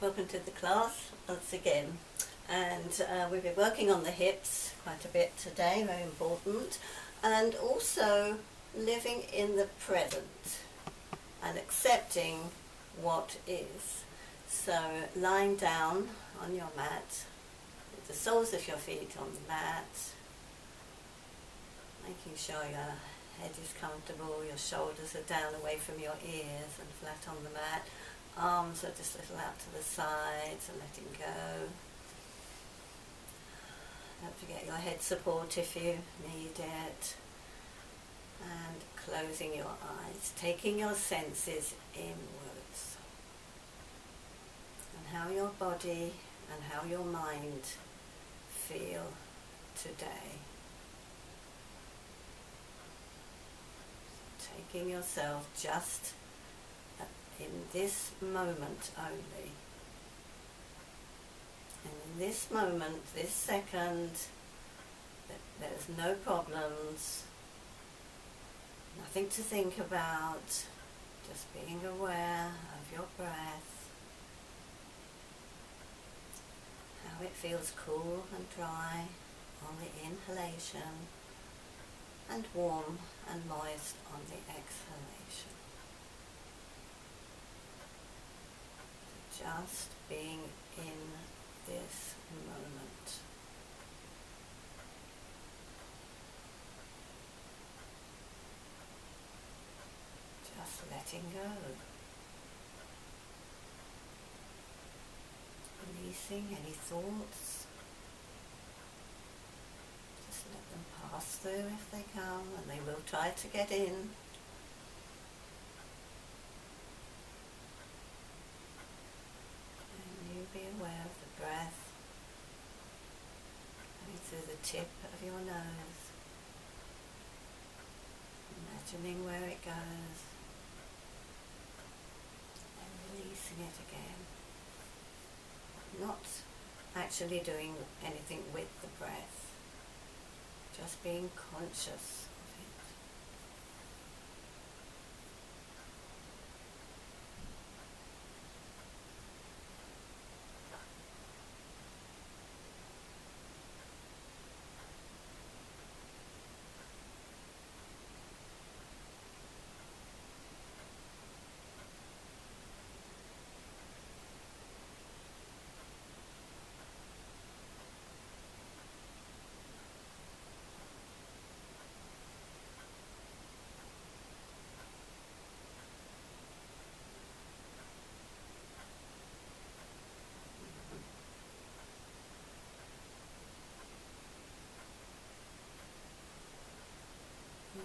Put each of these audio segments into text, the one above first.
Welcome to the class once again, and we've been working on the hips quite a bit today, very important, and also living in the present and accepting what is. So lying down on your mat with the soles of your feet on the mat, making sure your head is comfortable, your shoulders are down away from your ears and flat on the mat. Arms are just a little out to the sides and letting go. Don't forget your head support if you need it. And closing your eyes, taking your senses inwards. And how your body and how your mind feel today. Taking yourself just in this moment only. And in this moment, this second, there's no problems, nothing to think about, just being aware of your breath, how it feels cool and dry on the inhalation and warm and moist on the exhalation. Just being in this moment. Just letting go. Releasing any thoughts. Just let them pass through if they come, and they will try to get in. Be aware of the breath going through the tip of your nose, imagining where it goes, and releasing it again. Not actually doing anything with the breath, just being conscious of it.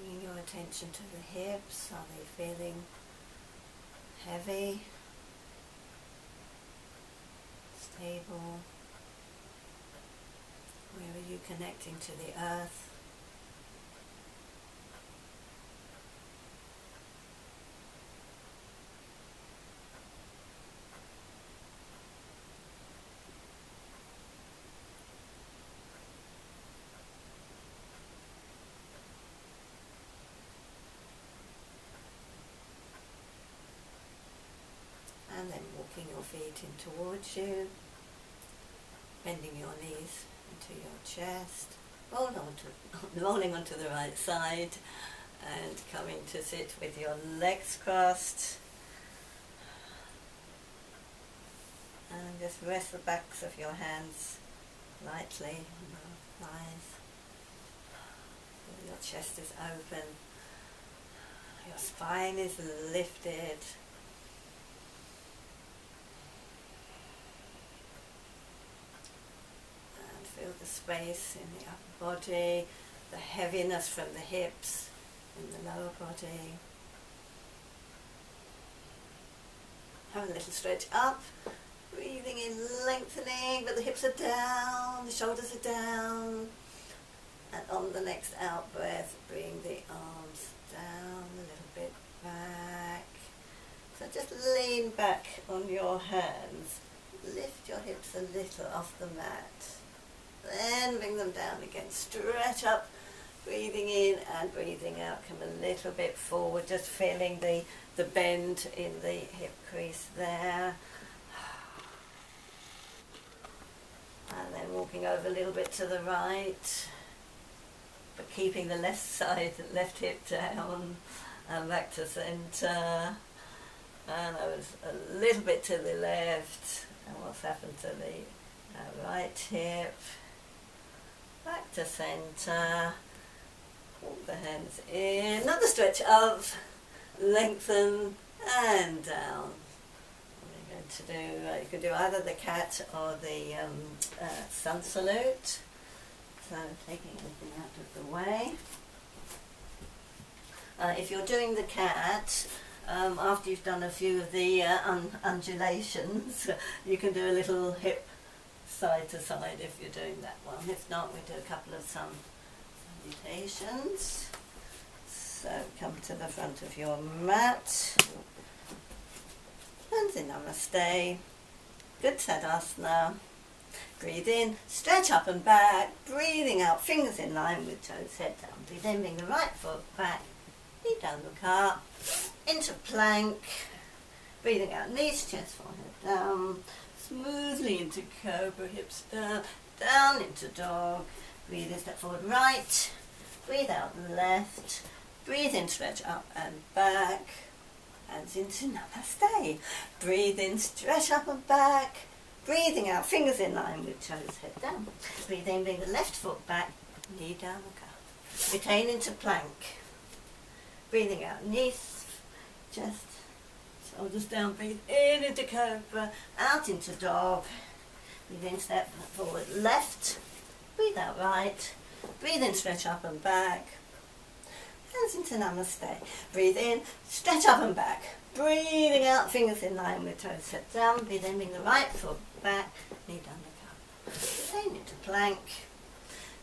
Bringing your attention to the hips. Are they feeling heavy, stable? Where are you connecting to the earth? And then walking your feet in towards you, bending your knees into your chest, rolling onto the right side, and coming to sit with your legs crossed. And just rest the backs of your hands lightly on your thighs. Your chest is open, your spine is lifted. Feel the space in the upper body, the heaviness from the hips in the lower body. Have a little stretch up, breathing in, lengthening, but the hips are down, the shoulders are down. And on the next out breath, bring the arms down a little bit back. So just lean back on your hands, lift your hips a little off the mat. Then bring them down again, stretch up, breathing in and breathing out, come a little bit forward, just feeling the bend in the hip crease there. And then walking over a little bit to the right, but keeping the left side, left hip down, and back to centre. And I was a little bit to the left, and what's happened to the right hip, back to centre, walk the hands in, another stretch up, lengthen and down. We're going to do, you can do either the cat or the sun salute. So taking anything out of the way. If you're doing the cat, after you've done a few of the undulations, you can do a little hip side to side if you're doing that one. If not, we do a couple of salutations. So come to the front of your mat. And in Namaste. Good Tadasana. Breathe in, stretch up and back, breathing out, fingers in line with toes, head down. Breathe in, bring the right foot back, knee down, look up, into plank, breathing out, knees, chest, forehead down, smoothly into cobra, hips down, down into dog, breathe in, step forward, right, breathe out, left, breathe in, stretch up and back, hands into Namaste, breathe in, stretch up and back, breathing out, fingers in line with toes, head down. Breathe in, bring the left foot back, knee down, look up. Retain into plank. Breathing out, knees, chest, shoulders down. Breathe in into cobra, out into dog. Breathe in, step forward, left. Breathe out, right. Breathe in, stretch up and back. Hands into Namaste. Breathe in, stretch up and back. Breathing out, fingers in line with toes, head down. Breathe in, bring the right foot back, knee down, look up. Retain into plank.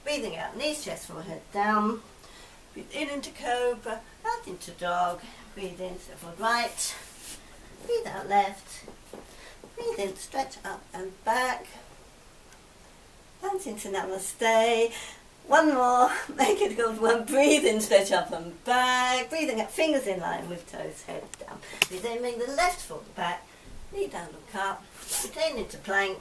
Breathing out, knees, chest, forehead down. Breathe in into cobra, out into dog. Breathe in, step forward, right. Breathe out, left. Breathe in, stretch up and back. Hands into Namaste. One more, make it a good one. Breathe in, stretch up and back. Breathing out, fingers in line with toes, head down. Breathe in, bring the left foot back, knee down, look up. Retain into plank.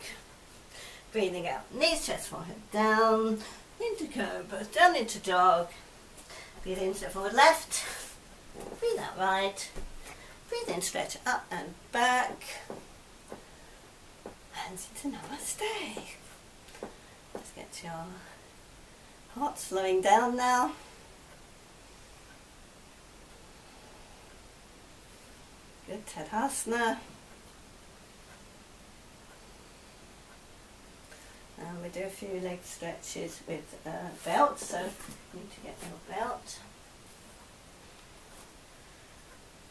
Breathing out, knees, chest, forehead down. Into cobra, down into dog. Breathe in, step forward, left. Breathe out, right. Breathe in, stretch up and back. Hands into Namaste. Let's get your heart slowing down now. Good Tadasana. And we do a few leg stretches with belts, so you need to get your belt.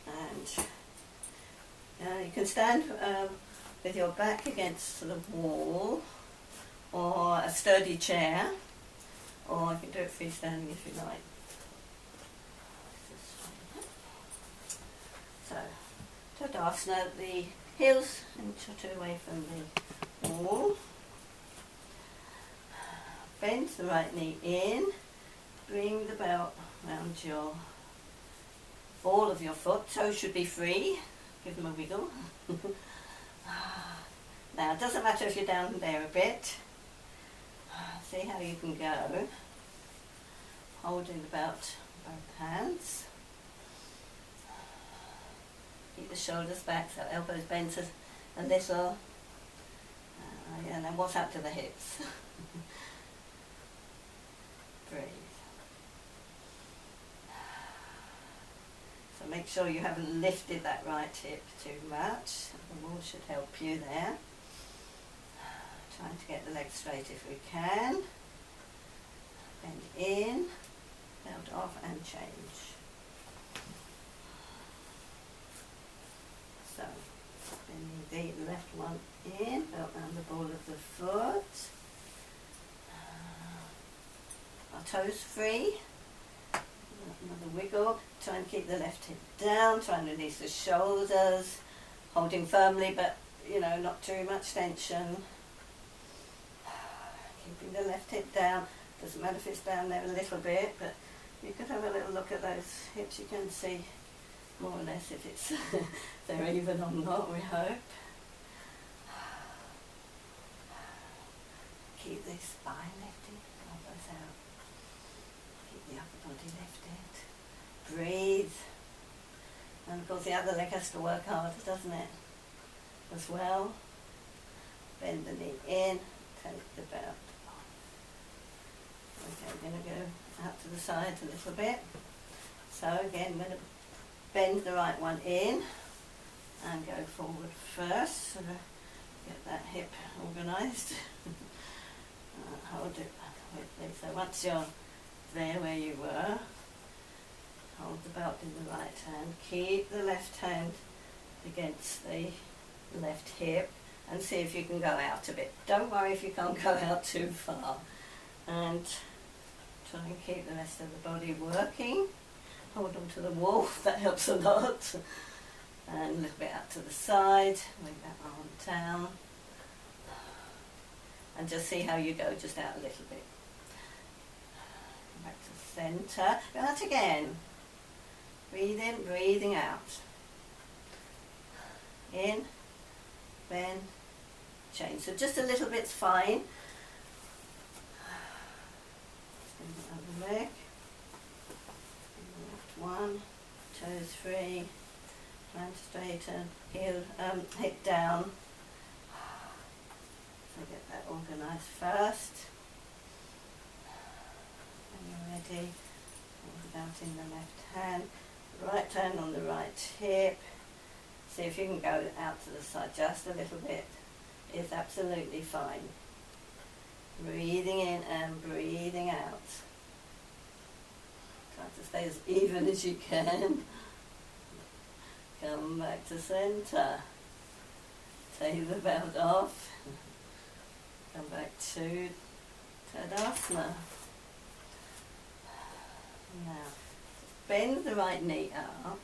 And you can stand with your back against the wall or a sturdy chair, or you can do it freestanding if you like. So, Tadasana, the heels inch or two away from the wall. Bend the right knee in, bring the belt around your ball of your foot, toes should be free, give them a wiggle. Now it doesn't matter if you're down there a bit, see how you can go, holding the belt in both hands. Keep the shoulders back so elbows bend a little, and then what's up to the hips. Breathe. So make sure you haven't lifted that right hip too much. The wall should help you there. Trying to get the legs straight if we can. Bend in, belt off and change. So, bending the left one in, belt around the ball of the foot. Our toes free. Another wiggle. Try and keep the left hip down. Try and release the shoulders. Holding firmly, but not too much tension. Keeping the left hip down. Doesn't matter if it's down there a little bit, but you can have a little look at those hips. You can see more or less if it's they're even or not, we hope. keep the spine lifted, elbows out. Keep the upper body lifted. Breathe. And of course the other leg has to work harder, doesn't it? As well. Bend the knee in, take the belt off. Okay, we're going to go out to the side a little bit. So again, I'm going to bend the right one in and go forward first, so get that hip organised. Hold it quickly. So once you're there where you were, hold the belt in the right hand, keep the left hand against the left hip and see if you can go out a bit. Don't worry if you can't go out too far. And try and keep the rest of the body working. Hold on to the wall, that helps a lot. And a little bit out to the side, bring that arm down. And just see how you go, just out a little bit. Back to the centre. Go out again. Breathe in, breathing out. In, bend, change. So just a little bit's fine. Extend the other leg. Left one, toes free, hand straighten, heel, hip down. So get that organised first. When you're ready, hold it out in the left hand. Right hand on the right hip. See if you can go out to the side just a little bit. It's absolutely fine. Breathing in and breathing out. Try to stay as even as you can. Come back to centre. Take the belt off. Come back to Tadasana. Now, bend the right knee up,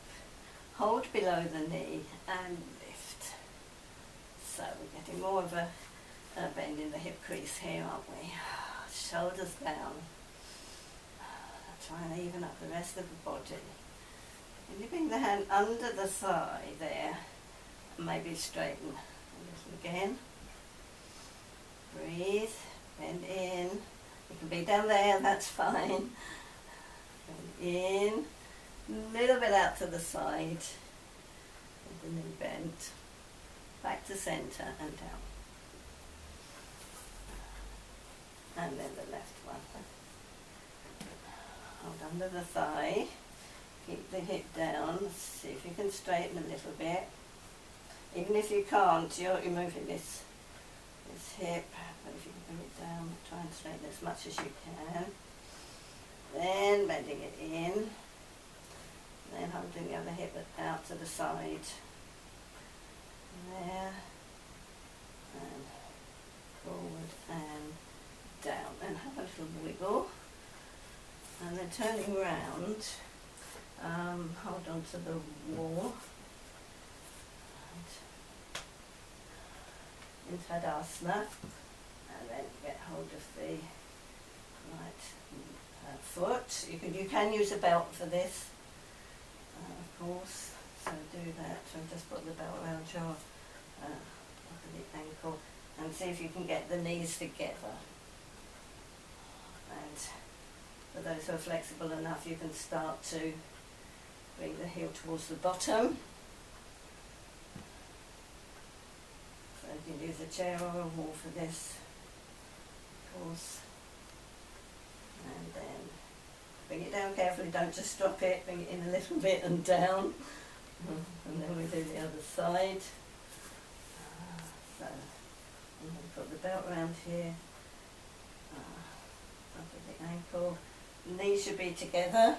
hold below the knee and lift. So we're getting more of a bend in the hip crease here, aren't we? Shoulders down. Try and even up the rest of the body. And you bring the hand under the thigh there, and maybe straighten a little again. Breathe, bend in. You can be down there, that's fine. Bend in, a little bit out to the side, with the knee bent. Back to centre and down. And then the left one. Hold under the thigh, keep the hip down, see if you can straighten a little bit. Even if you can't, you're moving this hip, but if you can bring it down, try and straighten as much as you can. Then bending it in, then holding the other hip out to the side. There, and forward and down, and have a little wiggle. And then turning round, hold on to the wall. In Tadasana, and then get hold of the right foot. You can use a belt for this, of course. So do that. So just put the belt around your look at the ankle, and see if you can get the knees together. And for those who are flexible enough, you can start to bring the heel towards the bottom. So you can use a chair or a wall for this, of course. And then bring it down carefully, don't just drop it, bring it in a little bit and down. And then we do the other side. So, and then put the belt around here, up at the ankle. Knees should be together.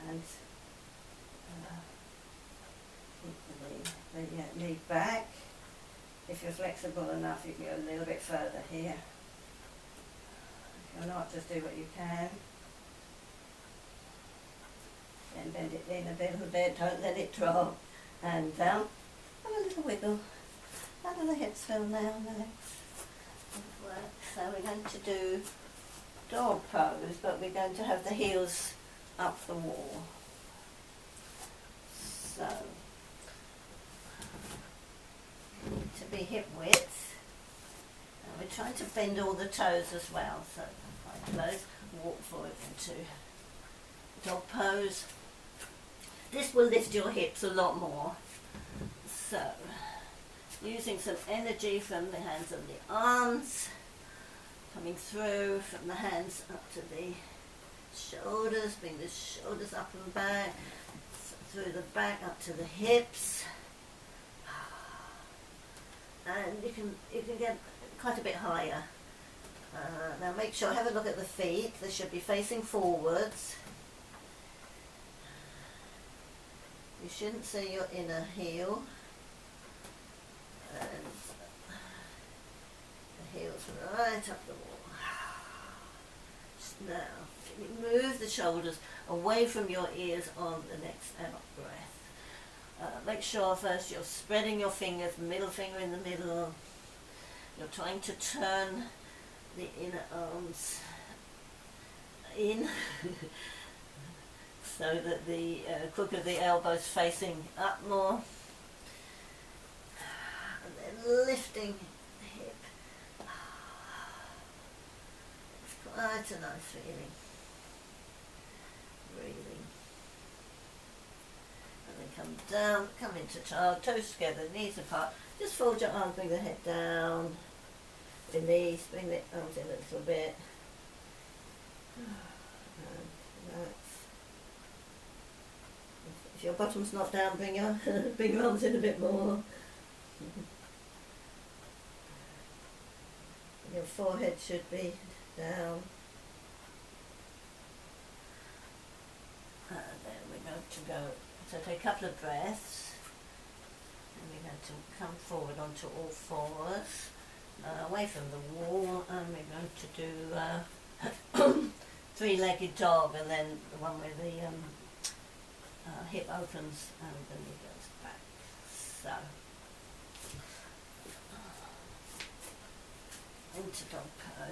And keep the knee back. If you're flexible enough, you can go a little bit further here. If you're not, just do what you can. Then bend it in a little bit, don't let it drop. And down. Have a little wiggle. How do the hips feel now and the legs? So we're going to do dog pose, but we're going to have the heels up the wall. So, hip width. And we're trying to bend all the toes as well, so find close, walk forward into dog pose. This will lift your hips a lot more. So, using some energy from the hands and the arms, coming through from the hands up to the shoulders, bring the shoulders up and back, through the back up to the hips. And you can get quite a bit higher. Now make sure, have a look at the feet, they should be facing forwards. You shouldn't see your inner heel. And the heel's right up the wall. Now, can you move the shoulders away from your ears on the next out breath. Make sure first you're spreading your fingers, middle finger in the middle. You're trying to turn the inner arms in so that the crook of the elbow is facing up more. And then lifting the hip. It's quite a nice feeling. Breathing. And then come down, come into child, toes together, knees apart. Just fold your arms, bring the head down. Release, bring the arms in a little bit. And relax. If your bottom's not down, bring your arms in a bit more. Your forehead should be down. And then we're going to go, so take a couple of breaths. And we're going to come forward onto all fours, away from the wall, and we're going to do three-legged dog, and then the one where the hip opens and the knee goes back. So, into dog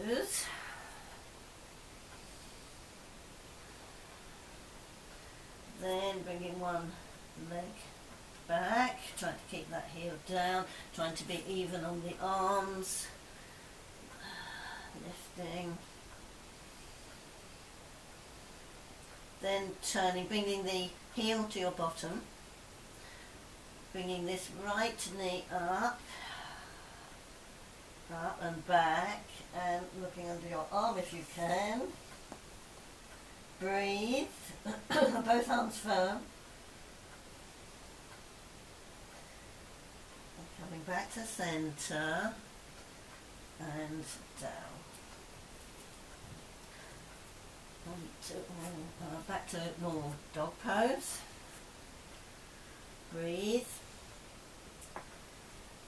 pose. Then bringing one leg back, trying to keep that heel down, trying to be even on the arms, lifting. Then turning, bringing the heel to your bottom, bringing this right knee up and back, and looking under your arm if you can. Breathe, both arms firm. And coming back to centre and down. Back to normal dog pose. Breathe.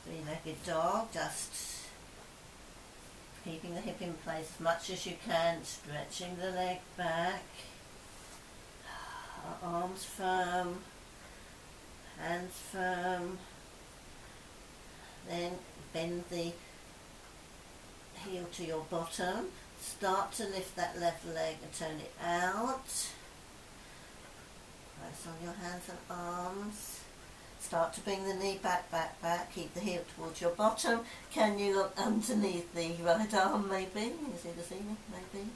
Three-legged dog, just keeping the hip in place as much as you can, stretching the leg back. Arms firm, hands firm. Then bend the heel to your bottom. Start to lift that left leg and turn it out. Press on your hands and arms. Start to bring the knee back, back, back. Keep the heel towards your bottom. Can you look underneath the right arm maybe? You see the ceiling maybe?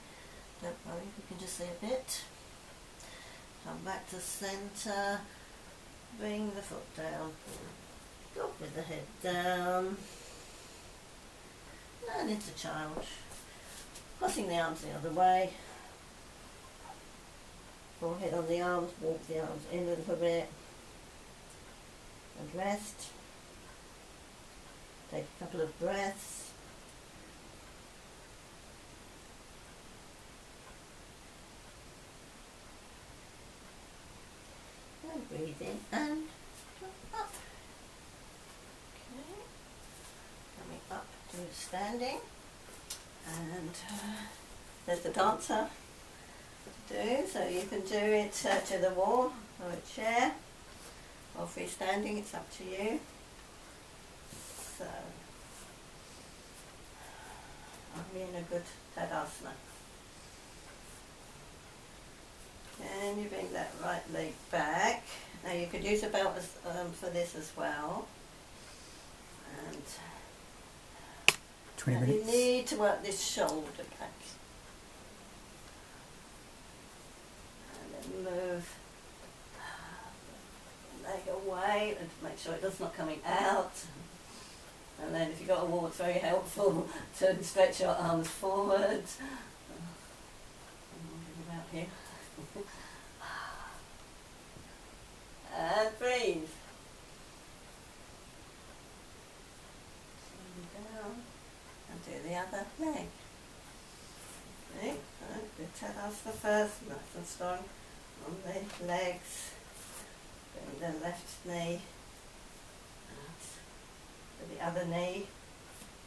Don't worry, you can just see a bit. Come back to centre. Bring the foot down. Dog with the head down. And into child. Crossing the arms the other way. Forehead on the arms, walk the arms in a little bit. And rest. Take a couple of breaths. And breathe in and up. Okay. Coming up to standing. And there's the dancer to do, so you can do it to the wall or a chair or freestanding, it's up to you. So, I'm in a good Tadasana. And you bring that right leg back. Now you could use a belt for this as well. And 20 you minutes. need to work this shoulder back. And then move the leg away and make sure it's not coming out. And then if you've got a wall, it's very helpful to stretch your arms forward. About here. And breathe. Down and do the other leg. Okay, the Tadasana first, nice and strong on the legs. Bring the left knee and the other knee.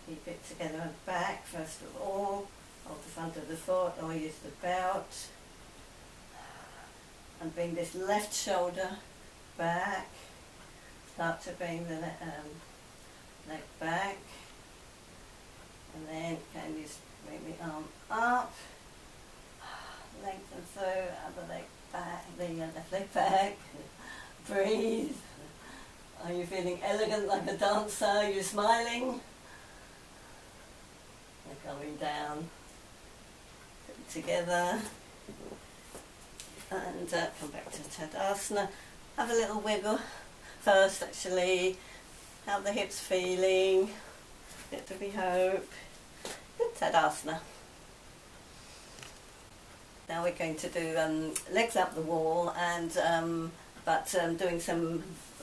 Keep it together and back first of all. Hold the front of the foot or use the belt. And bring this left shoulder back. Start to bring the leg back. And then can you bring the arm up. Lengthen through, other leg back, the left leg back. Breathe. Are you feeling elegant like a dancer? Are you smiling? And going down. Together. And come back to Tadasana. Have a little wiggle first actually. How the hips feeling. Bit to be hope. Good Tadasana. Now we're going to do legs up the wall and doing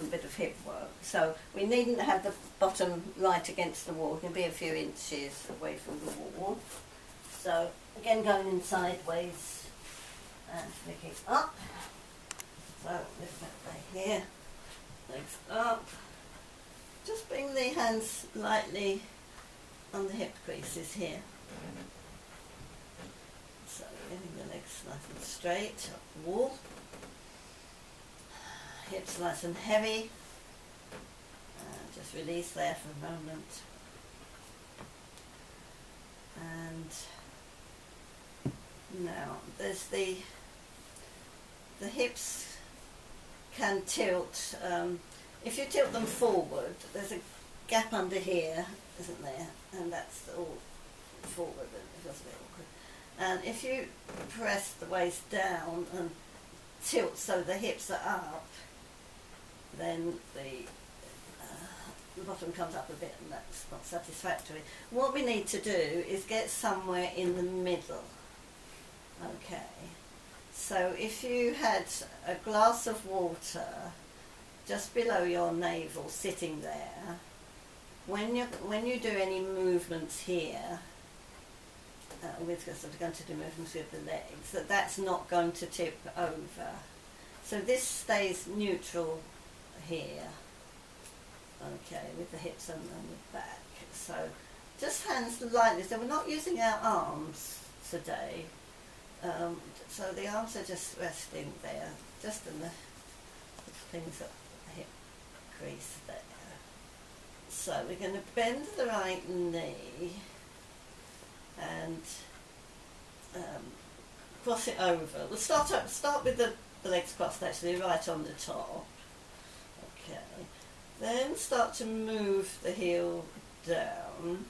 a bit of hip work. So we needn't have the bottom right against the wall. It can be a few inches away from the wall. So again going in sideways and flicking up. So lift that right here, legs up. Just bring the hands lightly on the hip creases here. So getting the legs nice and straight up the wall. Hips nice and heavy. And just release there for a moment. And now there's the hips can tilt. If you tilt them forward, there's a gap under here, isn't there? And that's all forward, and it feels a bit awkward. And if you press the waist down and tilt so the hips are up, then the bottom comes up a bit, and that's not satisfactory. What we need to do is get somewhere in the middle. Okay. So if you had a glass of water just below your navel sitting there, when you do any movements here, we're sort of going to do movements with the legs, that's not going to tip over. So this stays neutral here, okay, with the hips and the back. So just hands lightly, so we're not using our arms today. So the arms are just resting there, just in the things at the hip crease there. So we're going to bend the right knee and cross it over. We'll start with the legs crossed actually right on the top. Okay. Then start to move the heel down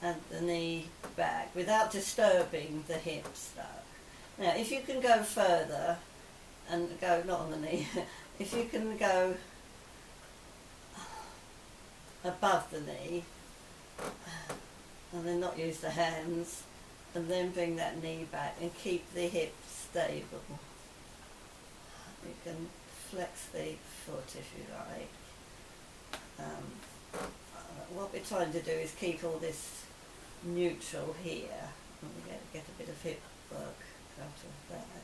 and the knee back without disturbing the hips though. Now if you can go further and go, not on the knee, if you can go above the knee and then not use the hands and then bring that knee back and keep the hips stable. You can flex the foot if you like. What we're trying to do is keep all this neutral here and we get a bit of hip work out of that.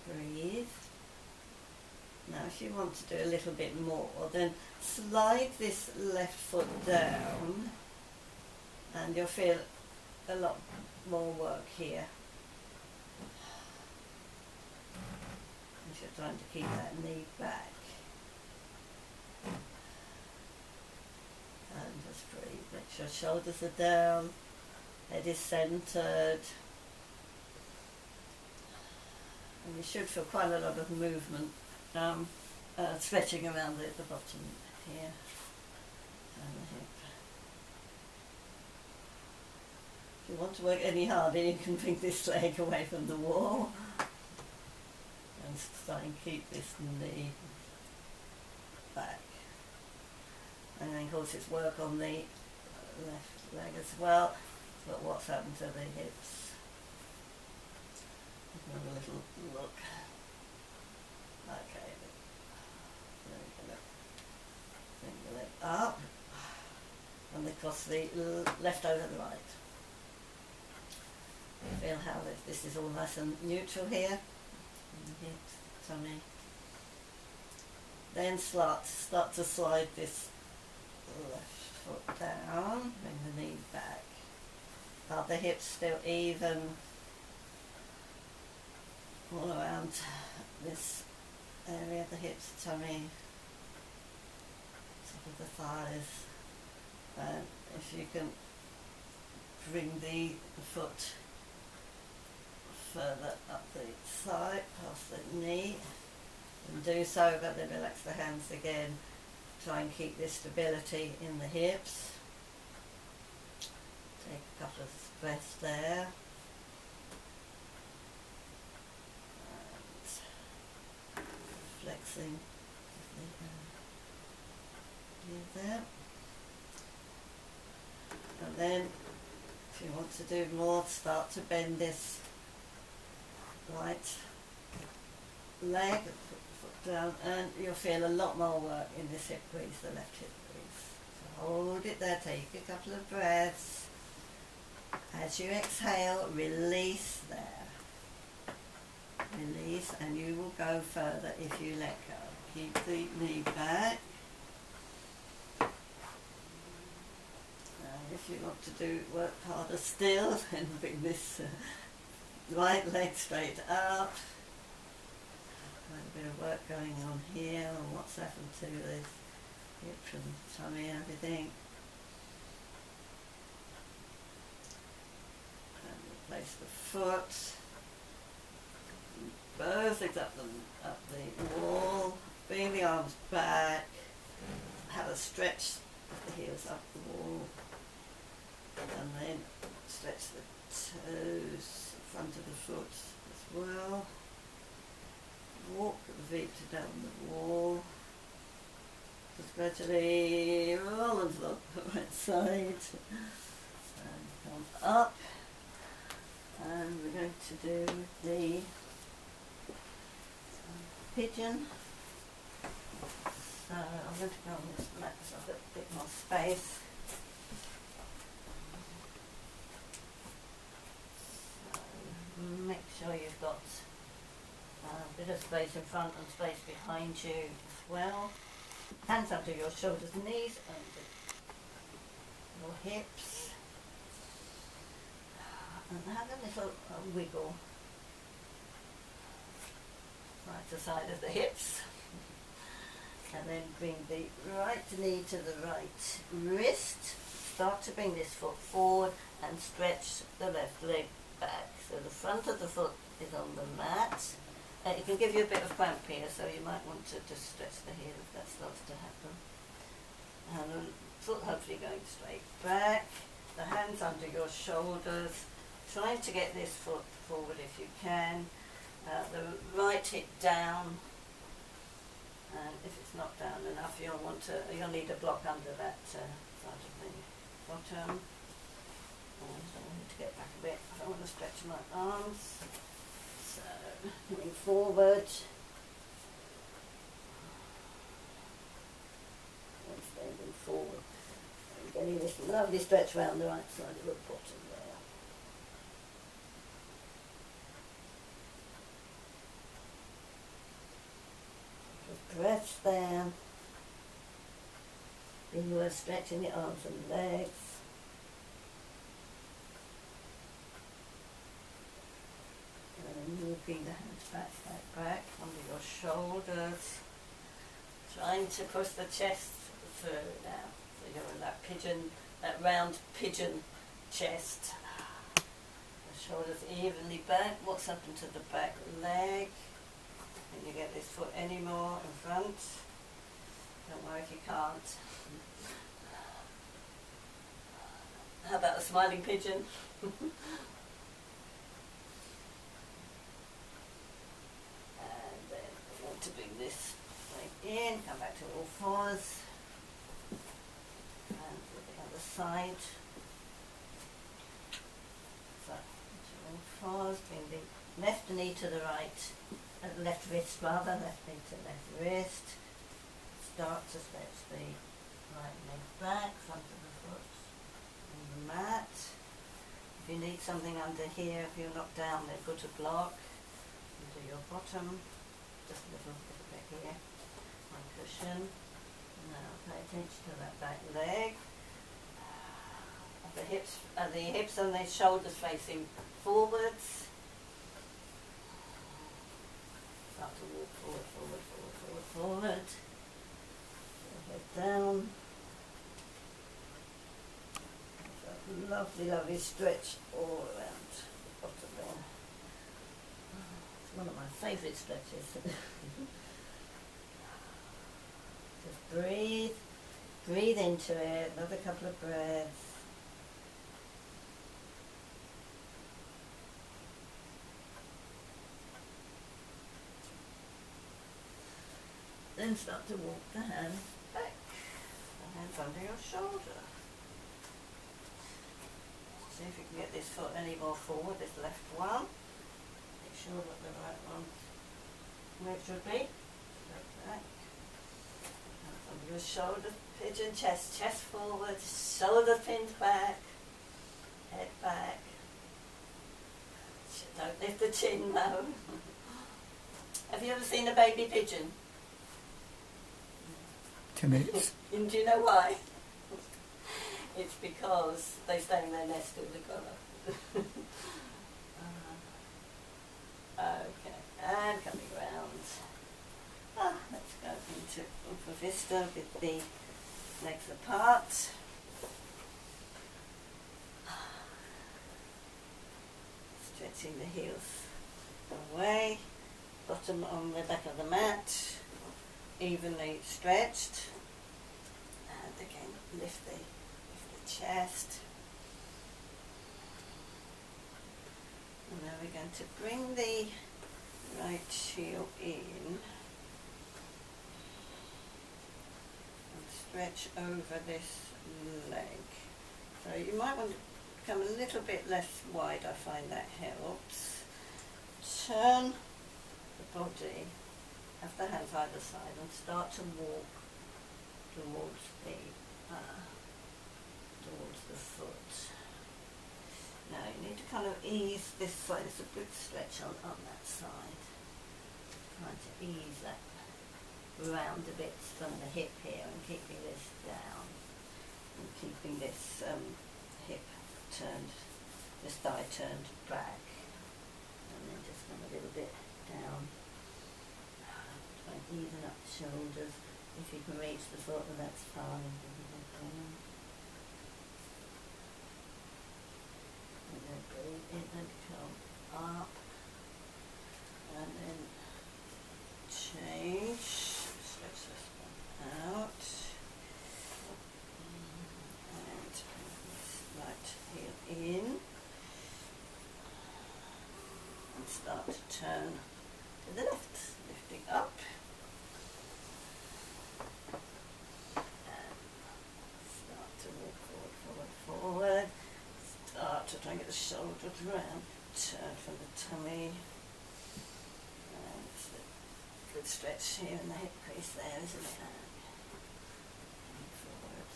Breathe. Now if you want to do a little bit more, then slide this left foot down and you'll feel a lot more work here. If you're trying to keep that knee back. And just breathe. Make sure shoulders are down, head is centered. And you should feel quite a lot of movement, stretching around the bottom here and the hip. If you want to work any harder, you can bring this leg away from the wall and try and keep this knee back. And then of course it's work on the left leg as well, but what's happened to the hips? Another little look. Okay, then we're going to bring the leg up and across the left over the right. Feel how this is all nice and neutral here. Hips, tummy. Then start to slide this left foot down, bring the knee back. Are the hips still even all around this area, the hips, tummy, top of the thighs, and if you can bring the foot further up the side, past the knee, and do so, but then relax the hands again, try and keep this stability in the hips. Take a couple of breaths there. Flexing there. And then if you want to do more, start to bend this right leg, foot down, and you'll feel a lot more work in this hip crease, the left hip crease. So hold it there, take a couple of breaths. As you exhale, release there. Release, and you will go further if you let go. Keep the knee back. And if you want to work harder still, then bring this right leg straight up. Quite a bit of work going on here on what's happened to this hip and tummy and everything. And replace the foot. Both legs up the wall, bring the arms back, have a stretch of the heels up the wall, and then stretch the toes, front of the foot as well. Walk the feet down the wall, just gradually roll onto the right side, and come up, and we're going to do the pigeon. So I'm going to go on this mat so I've got a bit more space. So make sure you've got a bit of space in front and space behind you as well. Hands under your shoulders and knees and your hips. And have a little wiggle right to side of the hips, and then bring the right knee to the right wrist. Start to bring this foot forward and stretch the left leg back. So the front of the foot is on the mat. It can give you a bit of cramp here, so you might want to just stretch the heel if that starts to happen. And the foot hopefully going straight back. The hands under your shoulders. Trying to get this foot forward if you can. The right hip down, and if it's not down enough, you'll need a block under that side of the bottom. And I need to get back a bit. I don't want to stretch my arms. So coming forward, and standing forward, and getting this lovely stretch around the right side of the bottom there. Breath there. Then you are stretching the arms and legs. And moving the hands back under your shoulders. Trying to push the chest further down. So you're in that round pigeon chest. The Shoulders evenly back. What's happened to the back leg? Can you get this foot any more in front? Don't worry if you can't. How about a smiling pigeon? And then we want to bring this leg in, come back to all fours. And to the other side. So, to all fours, bring the left knee to the right, left wrist rather, left knee to left wrist. Start to stretch the right leg back, front of the foot on the mat. If you need something under here, if you're knocked down, they've got a block under your bottom, just a little bit here, one cushion. Now pay attention to that back leg. The hips and the shoulders facing forwards. Start to walk forward, forward, forward, forward, forward. Head down. Lovely, lovely stretch all around the bottom there. It's one of my favourite stretches. Just breathe. Breathe into it. Another couple of breaths. Then start to walk the hands back. The hands under your shoulder. See if you can get this foot any more forward, this left one. Make sure that the right one where it should be. Like that. Hands under your shoulder, pigeon, chest forward, shoulder pinned back, head back. Don't lift the chin, no. Have you ever seen a baby pigeon? Timid. And do you know why? It's because they stay in their nest till they grow up. Okay, and coming round. Let's go into Upper Vista with the legs apart. Stretching the heels away. Bottom on the back of the mat. Evenly stretched, and again lift the chest. And now we're going to bring the right heel in and stretch over this leg. So you might want to become a little bit less wide, I find that helps. Turn the body. Have the hands either side and start to walk towards the foot. Now you need to kind of ease this side. It's a good stretch on that side. Trying to ease that round a bit from the hip here and keeping this down and keeping this hip turned, this thigh turned back, and then just come a little bit down. Even up the shoulders. If you can reach the foot, then that's fine. And then breathe in and come up. And then change. Stretch this one out. And bring this right heel in. And start to turn to the left. Lifting up. Forward, start to try and get the shoulders round, turn from the tummy, and it's a good stretch here in the hip crease there, isn't it? And forward,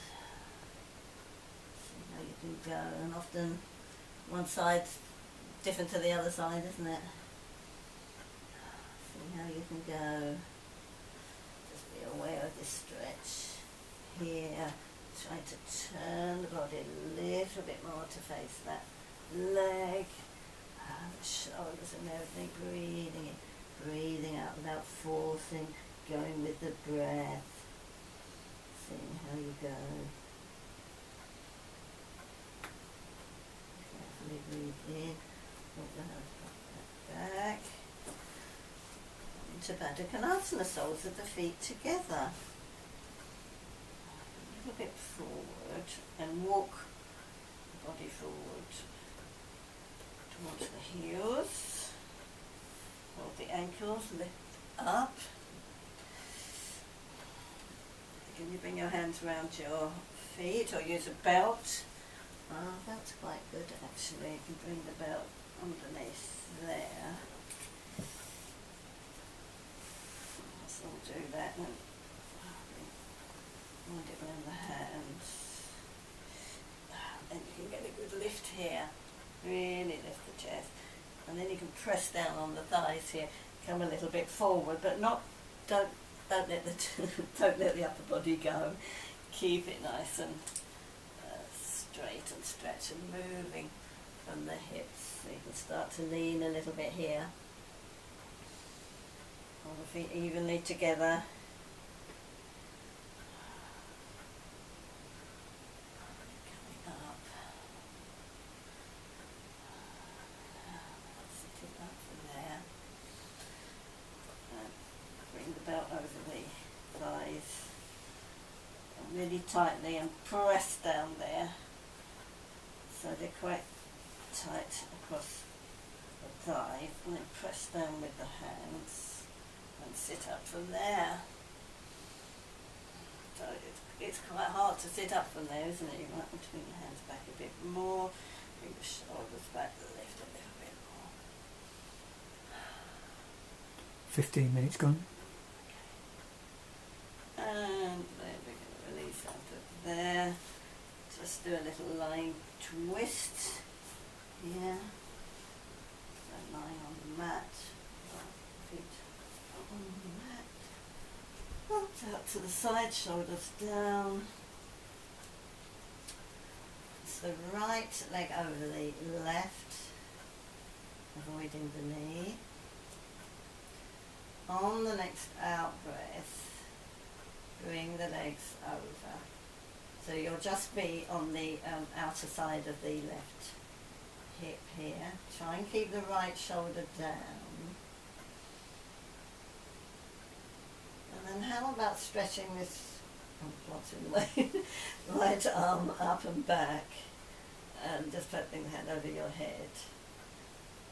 see how you can go, and often one side's different to the other side, isn't it? See how you can go, just be aware of this stretch here. Try to turn the body a little bit more to face that leg, the shoulders and everything, breathing in, breathing out without forcing, going with the breath, seeing how you go. Carefully breathe in into Baddha Konasana, soles of the feet together. A little bit forward and walk the body forward towards the heels. Hold the ankles, lift up. Can you bring your hands around your feet or use a belt? Oh, that's quite good actually. You can bring the belt underneath there. Let's all do that and wind it around the hands. And you can get a good lift here. Really lift the chest. And then you can press down on the thighs here. Come a little bit forward, but don't let the upper body go. Keep it nice and straight and stretch and moving from the hips. So you can start to lean a little bit here. All the feet evenly together. Coming up. Sitting up from there. And bring the belt over the thighs. And really tightly and press down there. So they're quite tight across the thigh, and then press down with the hands and sit up from there. So it's quite hard to sit up from there, isn't it? You might want to bring your hands back a bit more, bring the shoulders back, lift a little bit more. 15 minutes gone. Okay. And then we're going to release out of there. Just do a little lying twist here. So lying on the mat, feet on the mat. Arms out to the side, shoulders down. It's the right leg over the left, avoiding the knee. On the next out breath, bring the legs over. So you'll just be on the outer side of the left hip here. Try and keep the right shoulder down. And then how about stretching this, what's in the way, right arm up and back, and just putting the hand over your head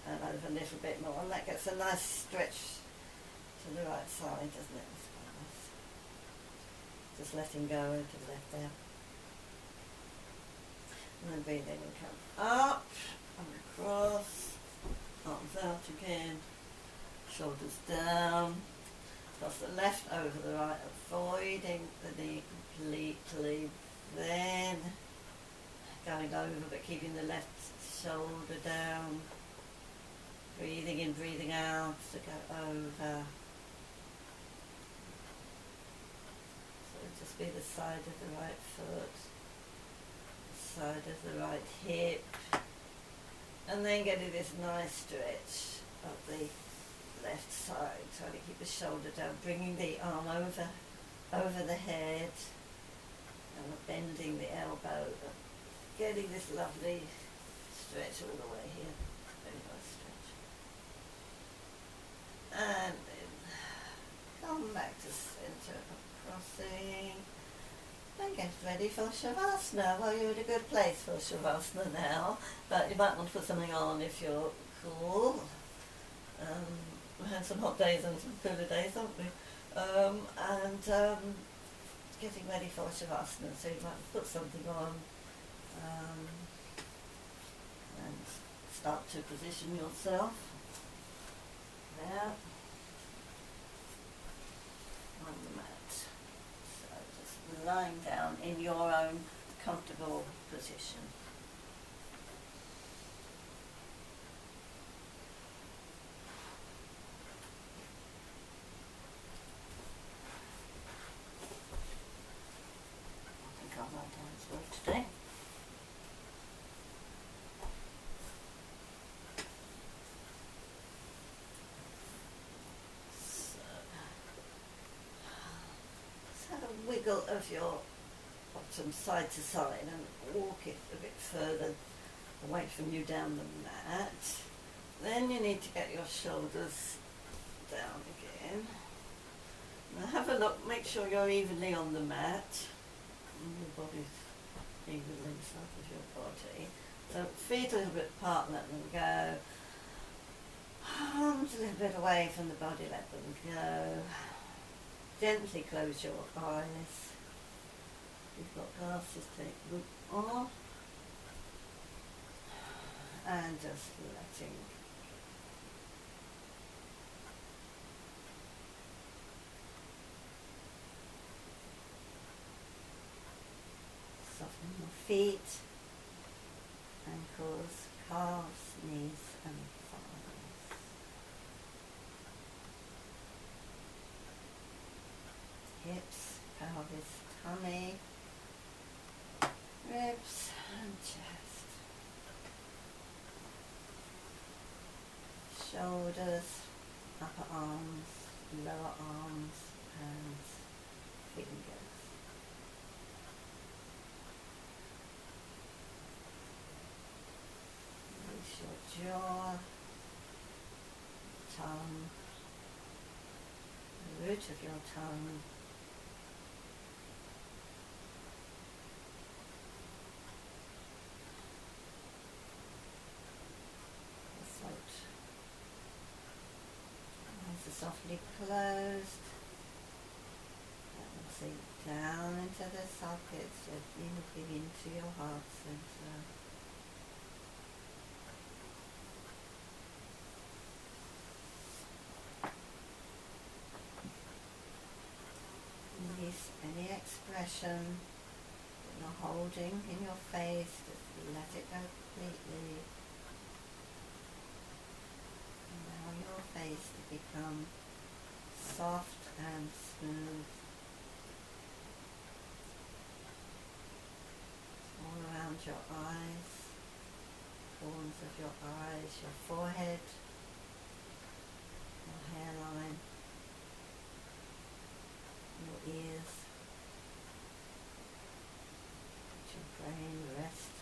and over a little bit more, and that gets a nice stretch to the right side, doesn't it? Just letting go to the left there. And then breathe in and come up and across, arms out again, shoulders down, across the left over the right, avoiding the knee completely, then going over but keeping the left shoulder down, breathing in, breathing out to go over. So just be the side of the right foot, side of the right hip, and then getting this nice stretch of the left side, trying to keep the shoulder down, bringing the arm over the head, and bending the elbow, getting this lovely stretch all the way here, very nice stretch, and then come back to centre, crossing. And get ready for Shavasana. Well, you're in a good place for Shavasana now, but you might want to put something on if you're cool. We had some hot days and some cooler days, haven't we? Getting ready for Shavasana, so you might put something on and start to position yourself there on the mat. Lying down in your own comfortable position. I think I'll lie down as well today. Wiggle of your bottom side to side and walk it a bit further away from you down the mat. Then you need to get your shoulders down again. Now have a look, make sure you're evenly on the mat. And your body's evenly inside of your body. So feet a little bit apart, let them go. Arms a little bit away from the body, let them go. Gently close your eyes. If you've got glasses, take them off. And just letting go. Soften your feet, ankles, calves, knees and thighs. Hips, pelvis, tummy, ribs and chest. Shoulders, upper arms, lower arms, hands, fingers. Release your jaw, tongue, the root of your tongue, the throat. Eyes are softly closed. Let them sink down into the sockets, gently looking into your heart center. Release any expression that you're holding in your face, just let it go completely. Allow your face to become soft and smooth. All around your eyes, corners of your eyes, your forehead, your hairline, your ears, let your brain rest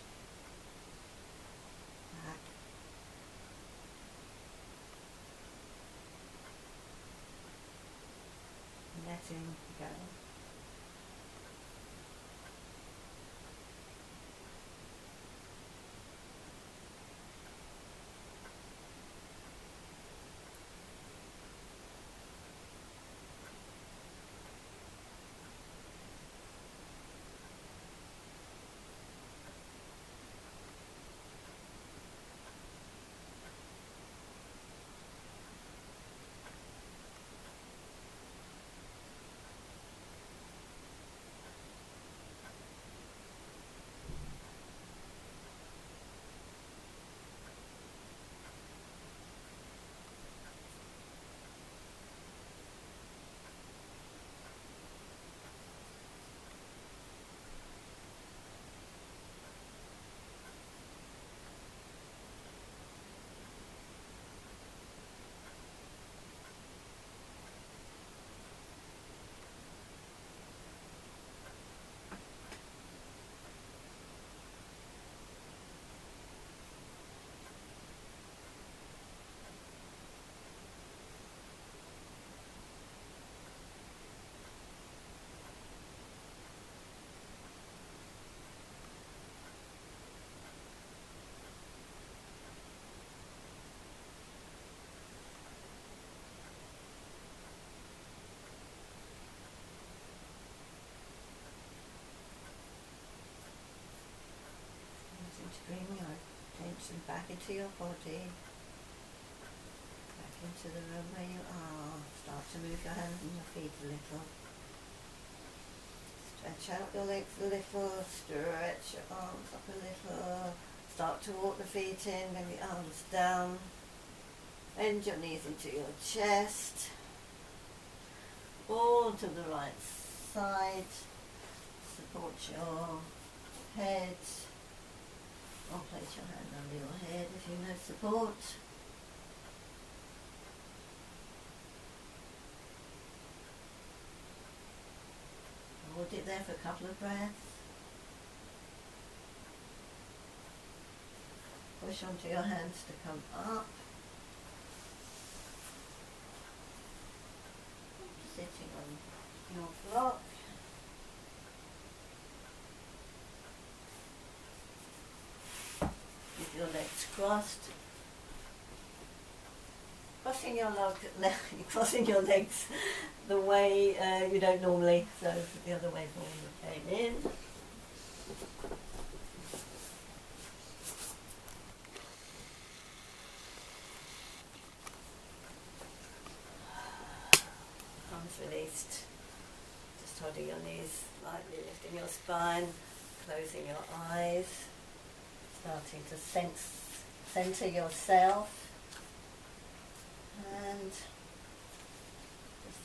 back. Letting go. Bring your attention back into your body, back into the room where you are. Start to move your hands and your feet a little. Stretch out your legs a little, stretch your arms up a little. Start to walk the feet in, bring the arms down. Bend your knees into your chest. All to the right side. Support your head. Or place your hand under your head if you know support. Hold it there for a couple of breaths. Push onto your hands to come up. your block. With your legs crossed. Crossing your legs the way you don't normally, so the other way forward you came in. Arms released, just holding your knees lightly, lifting your spine, closing your eyes, starting to center yourself. And just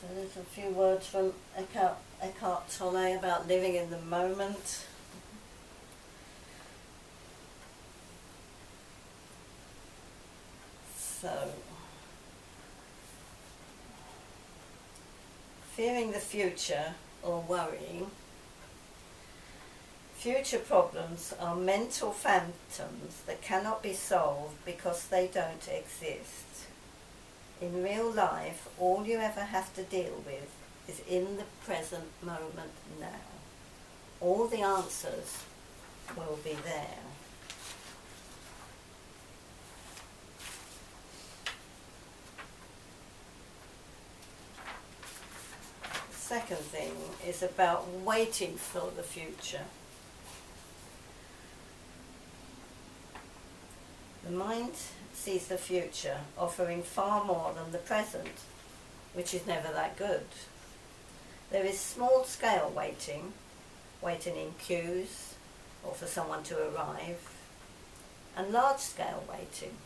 a little few words from Eckhart Tolle about living in the moment. So, fearing the future or worrying. Future problems are mental phantoms that cannot be solved because they don't exist. In real life, all you ever have to deal with is in the present moment now. All the answers will be there. The second thing is about waiting for the future. The mind sees the future offering far more than the present, which is never that good. There is small-scale waiting in queues or for someone to arrive, and large-scale waiting,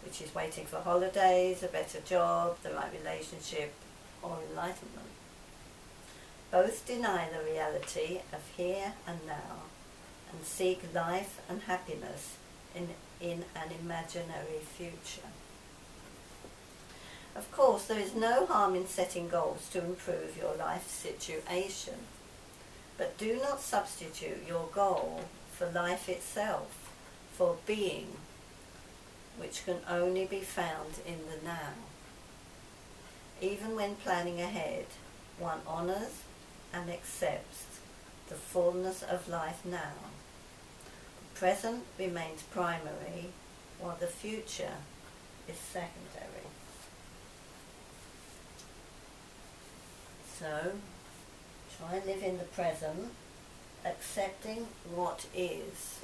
which is waiting for holidays, a better job, the right relationship, or enlightenment. Both deny the reality of here and now and seek life and happiness in an imaginary future. Of course, there is no harm in setting goals to improve your life situation, but do not substitute your goal for life itself, for being, which can only be found in the now. Even when planning ahead, one honours and accepts the fullness of life now. The present remains primary, while the future is secondary. So, try and live in the present, accepting what is,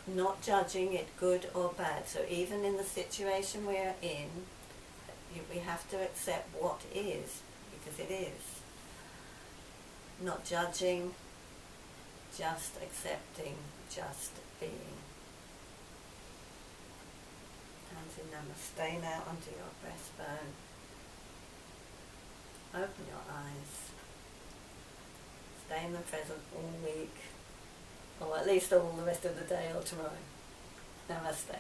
not judging it good or bad. So even in the situation we're in, we have to accept what is, because it is. Not judging, just accepting, just being. Hands in namaste now onto your breastbone. Open your eyes. Stay in the present all week, or at least all the rest of the day or tomorrow. Namaste.